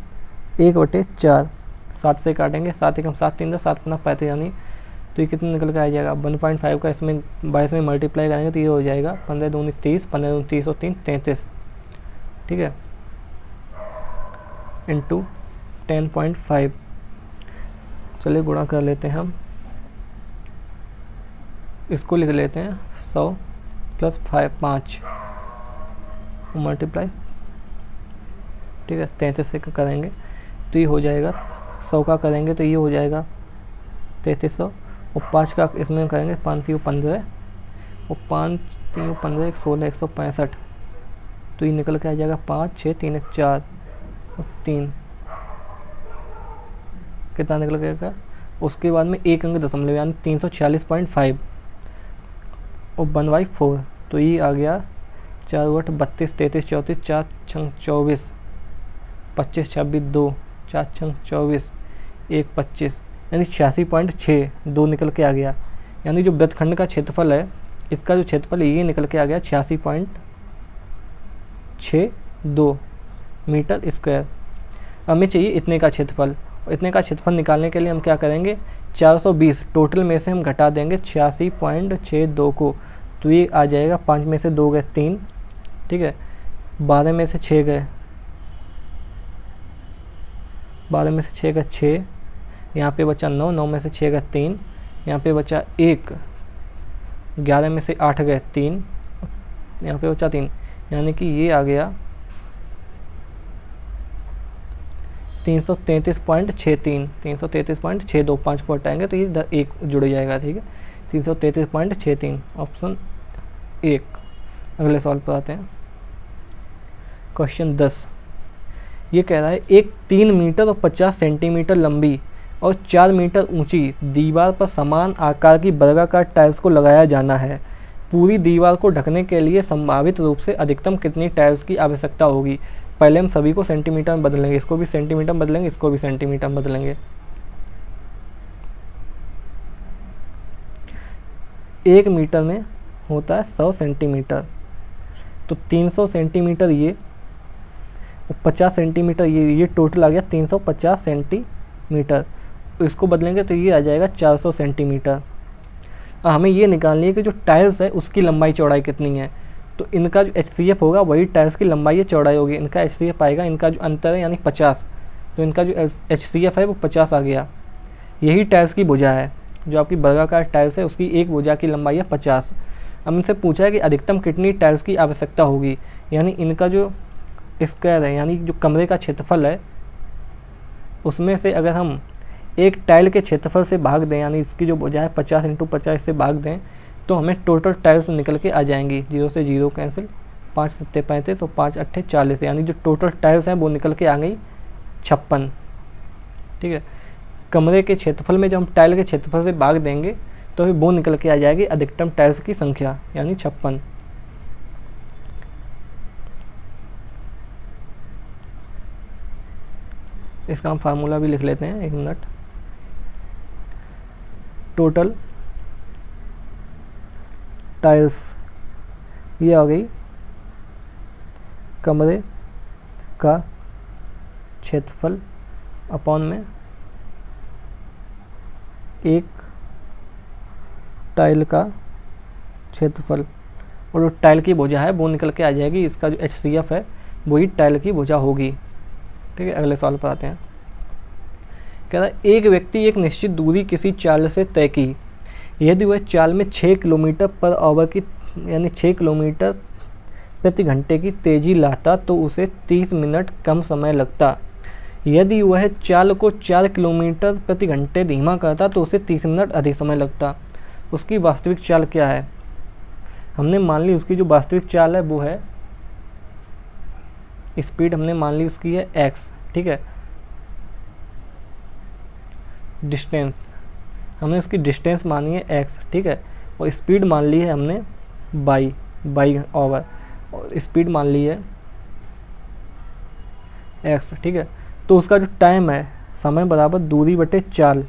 A: 1/4, 7 से काटेंगे, 7 एकम 7 3 7 अपना 35, यानी तो ये कितना निकल के आ जाएगा 1.5 का इसमें 22 में मल्टीप्लाई करेंगे तो ये हो जाएगा 15 दूनी 30, 15 दूनी 30 और 3 33, ठीक है, इंटू 10.5। चलिए गुणा कर लेते हैं हम, इसको लिख लेते हैं 100 + 5 मल्टीप्लाई, ठीक है, 33 से करेंगे तो ये हो जाएगा 100 का करेंगे तो ये हो जाएगा 3300, और 5 का इसमें करेंगे 5 3 15 और 5 3 15 16 165, तो ये निकल के आ जाएगा 5 6 3 1 4 और 3, कितना निकल गया। उसके बाद में एक अंक दशमलव यानी 346.5 और 1/4, तो ये आ गया 4 8 32 33 34 4 6 24 25 26 2 4 6 24 1 25, यानी 86.62 निकल के आ गया। यानी जो वृत्तखंड का क्षेत्रफल है इसका जो क्षेत्रफल है ये निकल के आ गया 86.62 मीटर स्क्वायर। हमें चाहिए इतने का क्षेत्रफल, और इतने का क्षेत्रफल निकालने के लिए हम क्या करेंगे 420 टोटल में से हम घटा देंगे 86.62 को, तो ये आ जाएगा 5 में से 2 गए 3, ठीक है, 12 में से 6 गए 12 में से 6 गए 6, यहाँ पे बचा 9, 9 में से 6 गए 3, यहाँ पे बचा 1, 11 में से 8 गए 3, यहाँ पे बचा 3, यानी कि ये आ गया 333.63 333.62, 5 को हटाएंगे तो ये 1 जुड़ जाएगा, ठीक है, 333.63 ऑप्शन 1। अगले सवाल पर आते हैं। क्वेश्चन 10 ये कह रहा है एक 3 मीटर और 50 सेंटीमीटर लंबी और 4 मीटर ऊंची दीवार पर समान आकार की वर्गाकार टाइल्स को लगाया जाना है। पूरी दीवार को ढकने के लिए संभावित रूप से अधिकतम कितनी टाइल्स की आवश्यकता होगी। पहले हम सभी को सेंटीमीटर में बदलेंगे, इसको भी सेंटीमीटर में बदलेंगे, इसको भी सेंटीमीटर में बदलेंगे। 1 मीटर में होता है 100 सेंटीमीटर, तो 300 सेंटीमीटर ये और 50 सेंटीमीटर ये टोटल आ गया 350 सेंटीमीटर। इसको बदलेंगे तो ये आ जाएगा 400 सेंटीमीटर। हमें ये निकालनी है कि जो टाइल्स है उसकी लंबाई चौड़ाई कितनी है, तो इनका जो HCF होगा वही टाइल्स की लंबाई या चौड़ाई होगी। इनका HCF आएगा, इनका जो अंतर है यानी 50, तो इनका जो HCF है वो 50 आ गया। यही टाइल्स की भुजा है, जो आपकी वर्गाकार टाइल्स है उसकी एक भुजा की लंबाई है 50। अब इनसे पूछा है कि अधिकतम कितनी टाइल्स की आवश्यकता होगी, यानी इनका जो स्क्वायर है यानी जो कमरे का क्षेत्रफल है उसमें से अगर हम एक टाइल के क्षेत्रफल से भाग दें, यानी इसकी जो भुजा है 50 × 50 से भाग दें, तो हमें टोटल टाइल्स निकल के आ जाएंगी। 0 से 0 कैंसिल, 5 7 35 और 5 8 40, यानी जो टोटल टाइल्स हैं वो निकल के आ गई 56, ठीक है। कमरे के क्षेत्रफल में जब हम टाइल के क्षेत्रफल से भाग देंगे तो फिर वो निकल के आ जाएगी अधिकतम टाइल्स की संख्या यानी 56। इसका हम फार्मूला भी लिख लेते हैं, 1 मिनट। टोटल टाइल्स ये आ गई कमरे का क्षेत्रफल अपॉन में एक टाइल का क्षेत्रफल, और जो टाइल की भुजा है वो निकल के आ जाएगी, इसका जो HCF है वही टाइल की भुजा होगी, ठीक है। अगले सवाल पर आते हैं। कह रहा है एक व्यक्ति एक निश्चित दूरी किसी चाल से तय की, यदि वह चाल में 6 किलोमीटर पर आवर की यानी 6 किलोमीटर प्रति घंटे की तेज़ी लाता तो उसे 30 मिनट कम समय लगता। यदि वह चाल को 4 किलोमीटर प्रति घंटे धीमा करता तो उसे 30 मिनट अधिक समय लगता। उसकी वास्तविक चाल क्या है। हमने मान ली उसकी जो वास्तविक चाल है वो है स्पीड, हमने मान ली उसकी है x, ठीक है। डिस्टेंस हमने उसकी डिस्टेंस मानी है x, ठीक है, और स्पीड मान ली है हमने बाई ओवर, और स्पीड मान ली है x, ठीक है। तो उसका जो टाइम है, समय बराबर दूरी बटे चाल,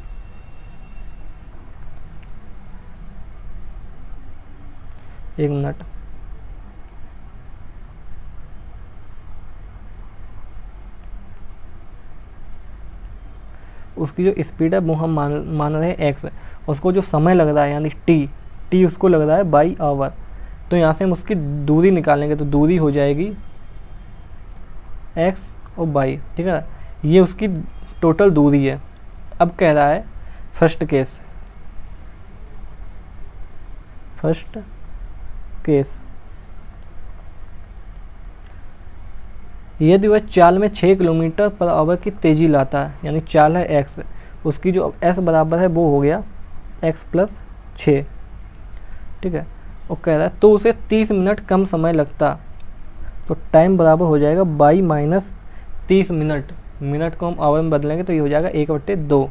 A: एक मिनट, उसकी जो स्पीड है वो हम मान रहे हैं x, उसको जो समय लग रहा है यानी t उसको लग रहा है बाई आवर। तो यहाँ से हम उसकी दूरी निकालेंगे, तो दूरी हो जाएगी x और बाई, ठीक है। ये उसकी टोटल दूरी है। अब कह रहा है फर्स्ट केस यदि वह चाल में 6 किलोमीटर पर आवर की तेज़ी लाता है, यानी चाल है x, उसकी जो s बराबर है वो हो गया x प्लस 6, ठीक है। और कह रहा है तो उसे 30 मिनट कम समय लगता, तो टाइम बराबर हो जाएगा बाई माइनस 30 मिनट, मिनट को हम आवर में बदलेंगे तो ये हो जाएगा 1/2,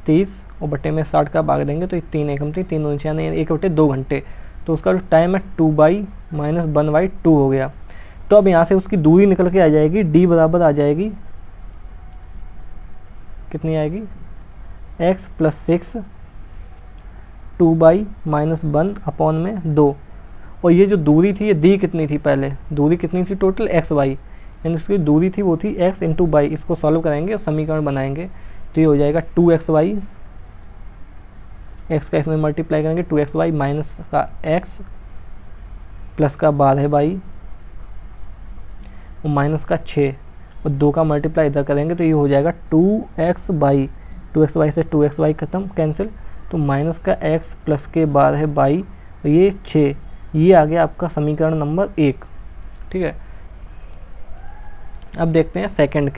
A: 30 और बटे में 60 का भाग देंगे तो ये 3 एकम 3 दूनी यानी 1/2 घंटे। तो उसका जो टाइम है 2 बाई माइनस 1/2 हो गया। तो अब यहाँ से उसकी दूरी निकल के आ जाएगी, d बराबर आ जाएगी, कितनी आएगी, x प्लस 6 2 बाई माइनस 1/2। और ये जो दूरी थी ये दी कितनी थी, पहले दूरी कितनी थी टोटल x y, यानी उसकी दूरी थी वो थी x इंटू बाई। इसको सॉल्व करेंगे और समीकरण बनाएंगे तो ये हो जाएगा 2xy, x का इसमें मल्टीप्लाई करेंगे 2xy माइनस का x प्लस का 12 बाई और माइनस का 6 और 2 का मल्टीप्लाई इधर करेंगे तो ये हो जाएगा 2x बाई, 2xy से 2xy खत्म कैंसिल, तो माइनस का x प्लस के 12 बाई और ये 6, ये आ गया आपका समीकरण नंबर 1, ठीक है। अब देखते हैं सेकंड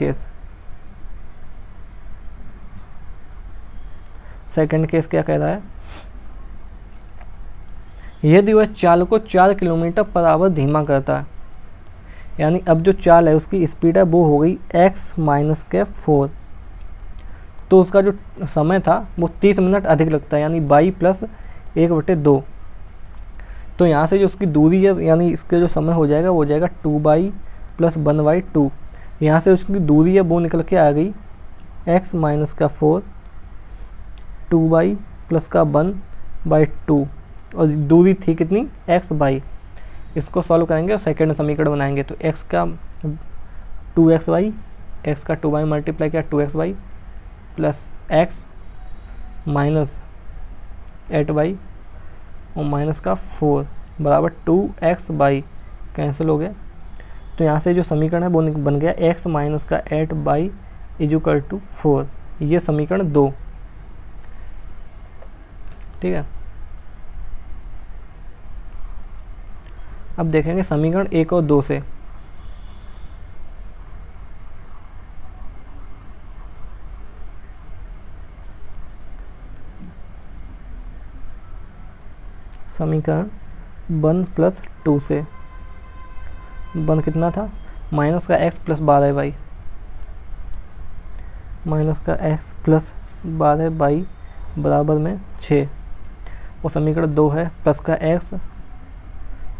A: केस क्या कह रहा है, यदि वह चाल को 4 किलोमीटर पर आवर धीमा करता है, यानी अब जो चाल है उसकी स्पीड है वो हो गई x माइनस के 4, तो उसका जो समय था वो 30 मिनट अधिक लगता है, यानी बाई प्लस 1/2। तो यहाँ से जो उसकी दूरी है यानी इसका जो समय हो जाएगा वो हो जाएगा 2 बाई प्लस 1/2। यहाँ से उसकी दूरी है वो निकल के आ गई x माइनस का 4 2 बाई प्लस का 1/2 और दूरी थी कितनी x बाई। इसको सॉल्व करेंगे और सेकंड समीकरण बनाएंगे तो x का 2xy, x का 2 बाई मल्टीप्लाई किया 2xy plus x minus 8y और माइनस का 4 बराबर 2x बाई, कैंसिल हो गया। तो यहाँ से जो समीकरण है वो बन गया x माइनस का 8 बाई इजुकल टू 4, ये समीकरण 2, ठीक है। अब देखेंगे समीकरण 1 और 2 से, समीकरण 1 प्लस 2 से, 1 कितना था माइनस का x प्लस 12 बाई, माइनस का x प्लस 12 बाई बराबर में 6 और समीकरण 2 है प्लस का x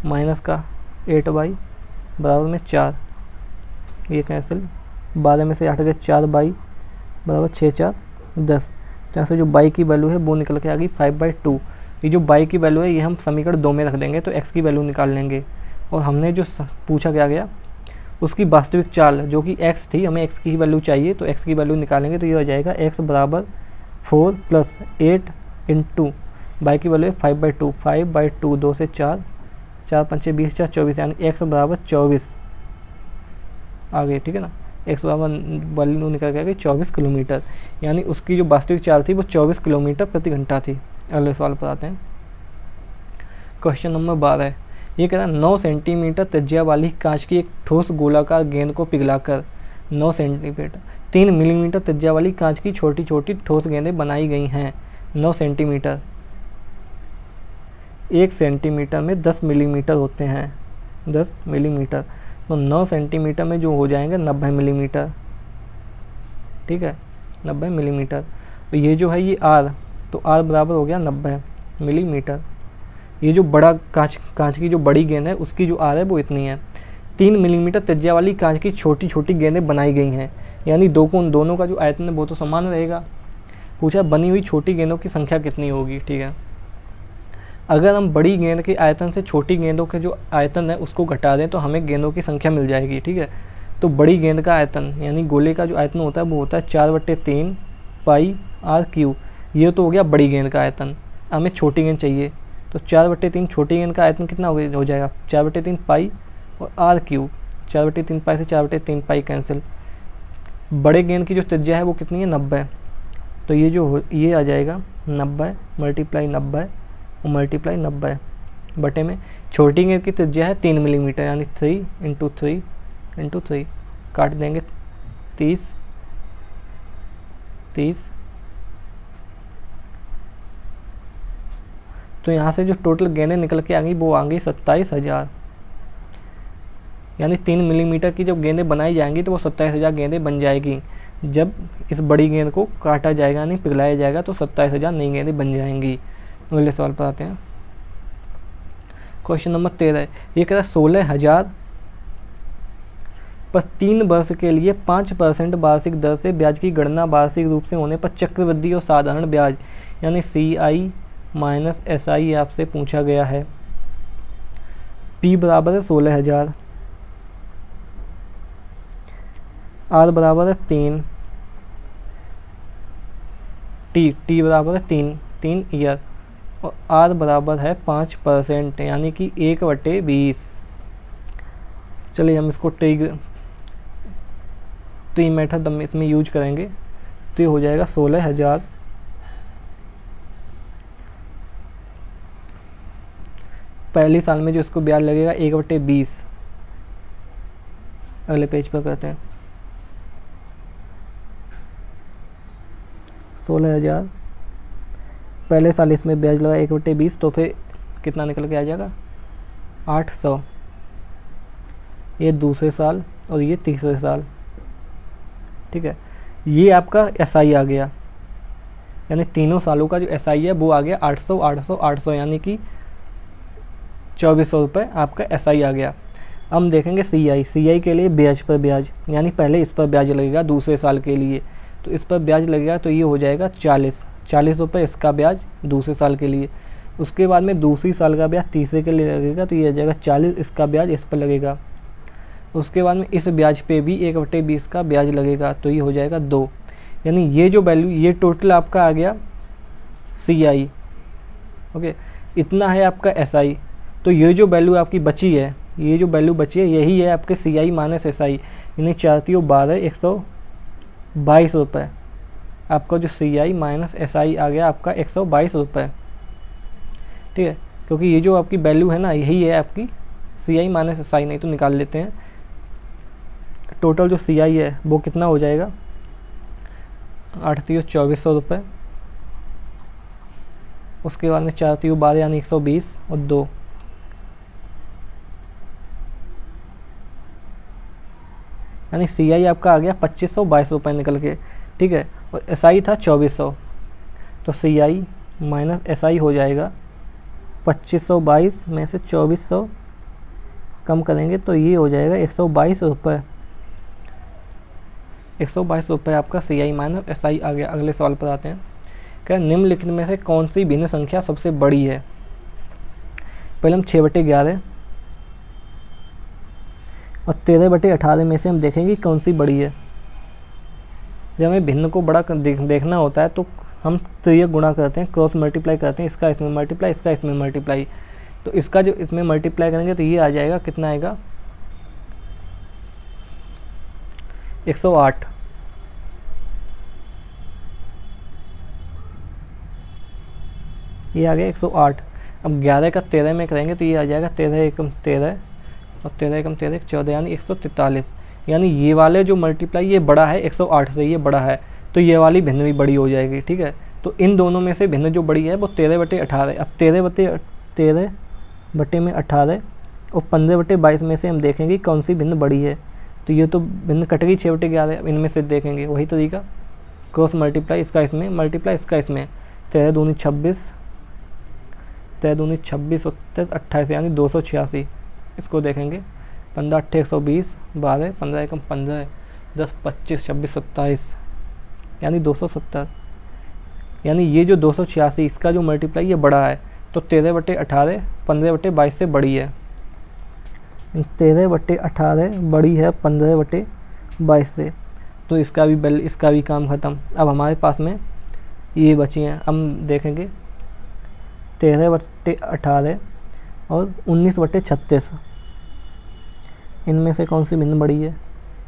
A: माइनस का 8 बाई बराबर में 4, ये कैंसिल, 12 में से 8 गए 4 बाई बराबर 6 4 10। तो यहाँ से जो बाई की वैल्यू है वो निकल के आ गई 5/2। ये जो बाई की वैल्यू है ये हम समीकरण 2 में रख देंगे तो x की वैल्यू निकाल लेंगे। और हमने जो पूछा गया उसकी वास्तविक चाल जो कि x थी, हमें x की वैल्यू चाहिए तो x की वैल्यू निकालेंगे तो ये हो जाएगा x बराबर 4 प्लस 8 इंटू बाई की वैल्यू है 5/2, 5/2 2 से 4 4 5 20 4 24, यानी x बराबर 24 आ गई, ठीक है ना। x बराबर वैल्यू निकल के आ गई 24 किलोमीटर, यानी उसकी जो वास्तविक चाल थी वो 24 किलोमीटर प्रति घंटा थी। अगले सवाल पर आते हैं, क्वेश्चन नंबर 12 ये कह रहा है 9 सेंटीमीटर त्रिज्या वाली कांच की एक ठोस गोलाकार गेंद को पिघलाकर 9 सेंटीमीटर 3 मिलीमीटर त्रिज्या वाली कांच की छोटी छोटी ठोस गेंदें बनाई गई हैं। 9 सेंटीमीटर, 1 सेंटीमीटर में 10 मिलीमीटर होते हैं, 10 मिलीमीटर, तो 9 सेंटीमीटर में जो हो जाएंगे 90 मिलीमीटर, ठीक है, 90 मिलीमीटर। तो ये जो है ये आर, तो आर बराबर हो गया 90 मिलीमीटर। ये जो बड़ा कांच की जो बड़ी गेंद है उसकी जो आर है वो इतनी है। 3 मिलीमीटर त्रिज्या वाली कांच की छोटी छोटी गेंदें बनाई गई हैं, यानी दोनों का जो आयतन है वो तो समान रहेगा। पूछा बनी हुई छोटी गेंदों की संख्या कितनी होगी, ठीक है। अगर हम बड़ी गेंद के आयतन से छोटी गेंदों के जो आयतन है उसको घटा दें तो हमें गेंदों की संख्या मिल जाएगी, ठीक है। तो बड़ी गेंद का आयतन यानी गोले का जो आयतन होता है वो होता है 4/3 पाई आर क्यू। ये तो हो गया बड़ी गेंद का आयतन। हमें छोटी गेंद चाहिए, तो 4/3 छोटी गेंद का आयतन कितना हो जाएगा 4/3 पाई और आर क्यू। 4/3 पाई से 4/3 पाई कैंसिल। बड़े गेंद की जो त्रिज्या है वो कितनी है 90, तो ये आ जाएगा 90 मल्टीप्लाई 90 और मल्टीप्लाई 90 बटे में छोटी गेंद की त्रिज्या है 3 मिलीमीटर, यानी 3 × 3 × 3 काट देंगे 30 तो यहाँ से जो टोटल गेंदें निकल के आ गई वो आ गई 27,000। यानी 3 मिलीमीटर की जब गेंदें बनाई जाएंगी तो वो 27,000 गेंदें बन जाएगी। जब इस बड़ी गेंद को काटा जाएगा यानी पिघलाया जाएगा तो 27,000 नई गेंदें बन जाएंगी। अगले सवाल पर आते हैं। क्वेश्चन नंबर 13 ये कह रहा है 16,000 पर 3 वर्ष के लिए 5% वार्षिक दर से ब्याज की गणना वार्षिक रूप से होने पर चक्रवृद्धि और साधारण ब्याज यानी CI माइनस SI आपसे पूछा गया है। P बराबर है 16,000, R बराबर है 3, T बराबर है 3 ईयर और R बराबर है 5% यानी कि 1/20। चलिए हम इसको टी मेथड हम इसमें यूज करेंगे तो ये हो जाएगा 16,000 पहले साल में जो इसको ब्याज लगेगा 1/20। अगले पेज पर करते हैं। 16,000 पहले साल इसमें ब्याज लगा 1/20, तो फिर कितना निकल के आ जाएगा 800। ये दूसरे साल और ये तीसरे साल, ठीक है। ये आपका SI आ गया, यानी तीनों सालों का जो SI है वो आ गया 800 800 800 यानी कि 2400 रुपये आपका SI आ गया। हम देखेंगे CI के लिए ब्याज पर ब्याज, यानी पहले इस पर ब्याज लगेगा दूसरे साल के लिए, तो इस पर ब्याज लगेगा तो ये हो जाएगा 40 रुपये इसका ब्याज दूसरे साल के लिए। उसके बाद में दूसरी साल का ब्याज तीसरे के लिए लगेगा तो ये आ जाएगा 40 इसका ब्याज इस पर लगेगा। उसके बाद में इस ब्याज पे भी 1/20 का ब्याज लगेगा तो ये हो जाएगा 2। यानी ये जो वैल्यू ये टोटल आपका आ गया CI, ओके। इतना है आपका SI, तो ये जो वैल्यू आपकी बची है यही है आपके CI माइनस SI, यानी 4×3 = 122 रुपये। आपका जो CI माइनस SI आ गया आपका 122 रुपये, ठीक है। क्योंकि ये जो आपकी वैल्यू है ना यही है आपकी CI माइनस SI, नहीं तो निकाल लेते हैं। टोटल जो CI है वो कितना हो जाएगा 8×3 = 2400 रुपये। उसके बाद में 4×3 यानी 120 और 2, यानी CI आपका आ गया 2522 रुपये निकल के, ठीक है। और SI था 2400, तो CI माइनस SI हो जाएगा 2522 में से 2400 कम करेंगे तो ये हो जाएगा 122 रुपये। 122 रुपये आपका CI माइनस SI आ गया। अगले सवाल पर आते हैं। क्या निम्नलिखित में से कौन सी भिन्न संख्या सबसे बड़ी है। पहले हम 6/11 और 13/18 में से हम देखेंगे कौन सी बड़ी है। जब हमें भिन्न को बड़ा देखना होता है तो हम त्रियक गुणा करते हैं, क्रॉस मल्टीप्लाई करते हैं, इसका इसमें मल्टीप्लाई, इसका इसमें मल्टीप्लाई। तो इसका जो इसमें मल्टीप्लाई करेंगे तो ये आ जाएगा, कितना आएगा 108। ये आ गया 108। अब 11 का 13 में करेंगे तो ये आ जाएगा 13 एकम 13 और 13 एकम 13 14 यानी 143। यानी ये वाले जो मल्टीप्लाई ये बड़ा है 108 से, ये बड़ा है तो ये वाली भिन्न भी बड़ी हो जाएगी, ठीक है। तो इन दोनों में से भिन्न जो बड़ी है वो 13/18। अब 13/18 और 15/22 में से हम देखेंगे कौन सी भिन्न बड़ी है। तो ये तो भिन्न कट गई 6/11, इनमें से देखेंगे वही तरीका क्रॉस मल्टीप्लाई इसका इसमें, मल्टीप्लाई इसका इसमें, 13 दूनी 26, 13 दूनी 26 और 28 यानी 286। इसको देखेंगे 15 8 120, 12 15 एकम 15, 10 25 26 27 यानी 270। यानी ये जो 286 इसका जो मल्टीप्लाई ये बड़ा है, तो 13/18 15/22 से बड़ी है। 13/18 बड़ी है 15/22 से, तो इसका भी काम ख़त्म। अब हमारे पास में ये बची हैं, हम देखेंगे 13/18 और 19/36, इनमें से कौन सी भिन्न बड़ी है,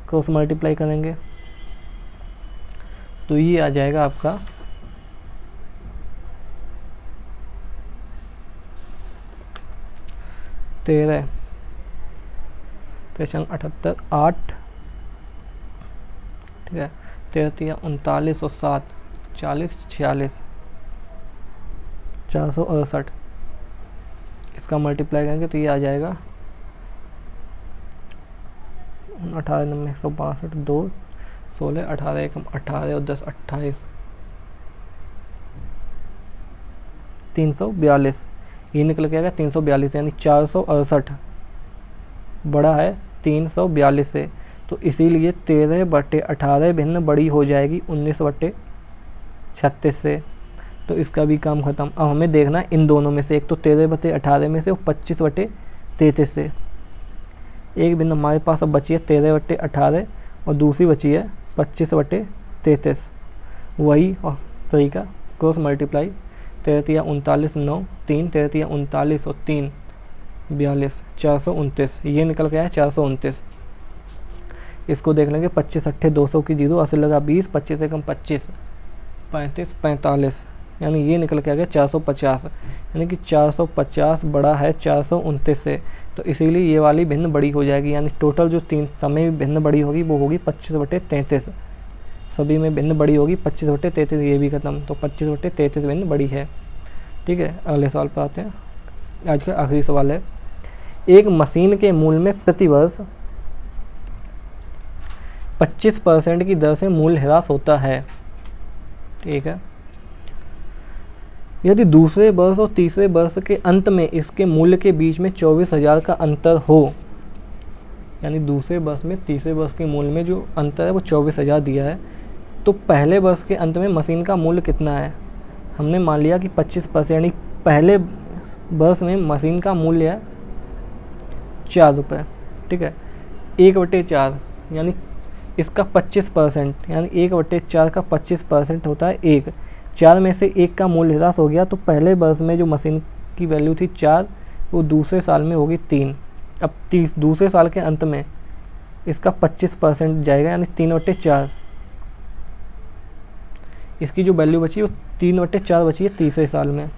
A: क्रॉस मल्टीप्लाई करेंगे तो ये आ जाएगा आपका 13 78 8, ठीक है, 13 39 और 7 40 46 468। इसका मल्टीप्लाई करेंगे तो ये आ जाएगा 18 9 162 2 16 18 एकम 18 और 10 28 342। ये निकल के आएगा 342 यानी 468 बड़ा है 342 से, तो इसीलिए 13/18 भिन्न बड़ी हो जाएगी 19/36 से। तो इसका भी काम ख़त्म। अब हमें देखना है इन दोनों में से, एक तो 13/18 में से और 25/33 से। एक भिन्न हमारे पास अब बची है 13/18 और दूसरी बची है 25/33। वही तरीका क्रॉस मल्टीप्लाई, 13 39 9 3 13 39 और 3 42 429, ये निकल गया है 429। इसको देख लेंगे 25 8 200 की 0 80 लगा 20 25 एकम 25 35 45 यानी ये निकल के आ गया 450, यानी कि 450 बड़ा है 429 से, तो इसीलिए ये वाली भिन्न बड़ी हो जाएगी। यानी टोटल जो तीन समय भिन्न बड़ी होगी वो होगी 25/33, सभी में भिन्न बड़ी होगी 25/33, ये भी खत्म, तो 25/33 भिन्न बड़ी है। ठीक है, अगले सवाल पर आते हैं। आज का आखिरी सवाल है, एक मशीन के मूल्य में प्रति वर्ष 25% की दर से मूल्य ह्रास होता है। ठीक है, यदि दूसरे वर्ष और तीसरे वर्ष के अंत में इसके मूल्य के बीच में 24,000 का अंतर हो, यानी दूसरे वर्ष में तीसरे वर्ष के मूल्य में जो अंतर है वो 24,000 दिया है, तो पहले वर्ष के अंत में मशीन का मूल्य कितना है। हमने मान लिया कि 25%, यानी पहले वर्ष में मशीन का मूल्य है 4 रुपये। ठीक है, 1/4 यानी इसका 25%, यानी 1/4 का 25% होता है 1। 4 में से 1 का मूल्य ह्रास हो गया, तो पहले वर्ष में जो मशीन की वैल्यू थी 4, वो दूसरे साल में होगी 3। अब दूसरे साल के अंत में इसका 25% जाएगा, यानी 3/4। इसकी जो वैल्यू बची वो 3/4 बची है तीसरे साल में,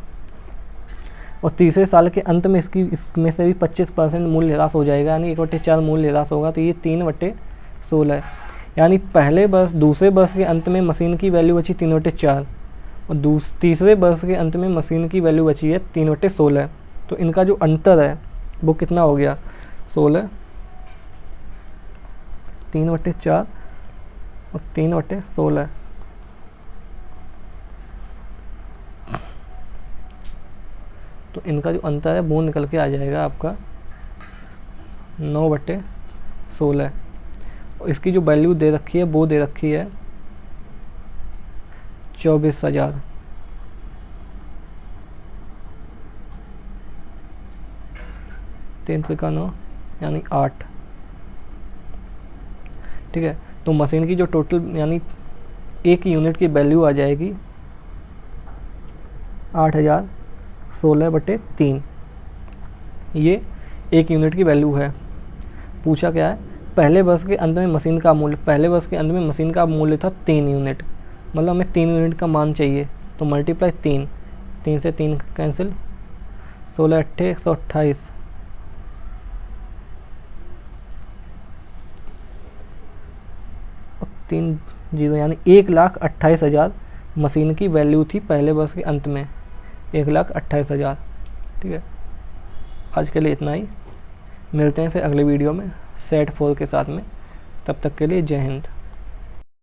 A: और तीसरे साल के अंत में इसमें से भी 25% मूल्य ह्रास हो जाएगा, यानी 1/4 मूल्य ह्रास होगा, तो ये 3/16 है। यानी पहले वर्ष दूसरे वर्ष के अंत में मशीन की वैल्यू बची 3/4 और तीसरे वर्ष के अंत में मशीन की वैल्यू बची है 3/16। तो इनका जो अंतर है वो कितना हो गया, 16, 3/4 और 3/16। तो इनका जो अंतर है वो निकल के आ जाएगा आपका 9/16। और इसकी जो वैल्यू दे रखी है वो दे रखी है 24,000। तीन से का 9 यानी 8। ठीक है, तो मशीन की जो टोटल यानी एक यूनिट की वैल्यू आ जाएगी 8,016/3। ये एक यूनिट की वैल्यू है। पूछा क्या है, पहले वर्ष के अंत में मशीन का मूल्य, पहले वर्ष के अंत में मशीन का मूल्य था 3 यूनिट, मतलब हमें 3 यूनिट का मान चाहिए, तो मल्टीप्लाई 3 से 3 कैंसिल, 16 8 128 और 3 0, यानी 1,28,000 मशीन की वैल्यू थी पहले वर्ष के अंत में, 1,28,000। ठीक है, आज के लिए इतना ही, मिलते हैं फिर अगले वीडियो में सेट 4 के साथ में। तब तक के लिए जय हिंद।